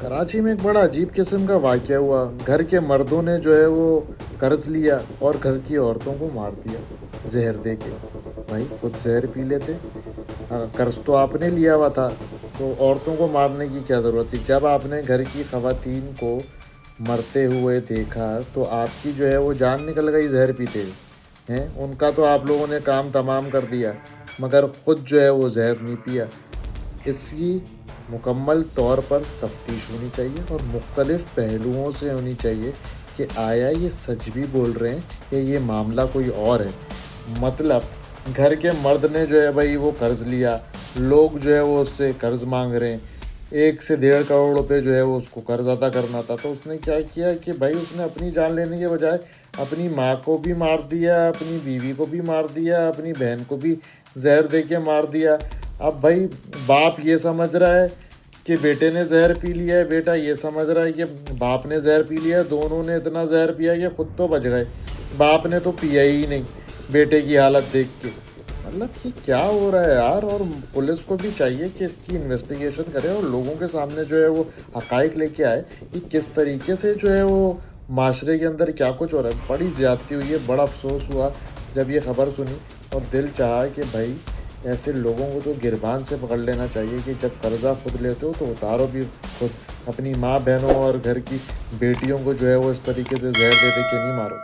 कराची में एक बड़ा अजीब किस्म का वाक़या हुआ। घर के मर्दों ने जो है वो कर्ज़ लिया और घर की औरतों को मार दिया ज़हर दे के। भाई खुद ज़हर पी लेते। कर्ज़ तो आपने लिया हुआ था, तो औरतों को मारने की क्या ज़रूरत थी? जब आपने घर की ख़वातीन को मरते हुए देखा तो आपकी जो है वो जान निकल गई ज़हर पीते हुए। हैं? उनका तो आप लोगों ने काम तमाम कर दिया, मगर ख़ुद जो है वो ज़हर नहीं पिया। इसकी मुकम्मल तौर पर तफ्तीश होनी चाहिए और मुख्तलिफ़ पहलुओं से होनी चाहिए कि आया ये सच भी बोल रहे हैं या ये मामला कोई और है। मतलब घर के मर्द ने जो है भाई वो कर्ज़ लिया, लोग जो है वो उससे कर्ज़ मांग रहे हैं, 1 से 1.5 करोड़ रुपए जो है वो उसको कर्ज़ अदा करना था। तो उसने क्या किया कि भाई उसने अपनी जान लेने के बजाय अपनी माँ को भी मार दिया, अपनी बीवी को भी मार दिया, अपनी बहन को भी ज़हर दे के मार दिया। अब भाई बाप ये समझ रहा है कि बेटे ने ज़हर पी लिया है, बेटा ये समझ रहा है कि बाप ने ज़हर पी लिया है। दोनों ने इतना ज़हर पिया कि खुद तो बच गए, बाप ने तो पिया ही नहीं बेटे की हालत देख के। मतलब कि क्या हो रहा है यार? और पुलिस को भी चाहिए कि इसकी इन्वेस्टिगेशन करे और लोगों के सामने जो है वो हक़ाइक़ लेके आए कि किस तरीके से जो है वो माशरे के अंदर क्या कुछ हो रहा है। बड़ी ज़्यादती हुई है, बड़ा अफ़सोस हुआ जब ये ख़बर सुनी और दिल चाहा कि भाई ऐसे लोगों को तो गिरबान से पकड़ लेना चाहिए कि जब कर्ज़ा खुद लेते हो तो उतारो भी खुद। अपनी माँ बहनों और घर की बेटियों को जो है वो इस तरीके से ज़हर दे दे के नहीं मारो।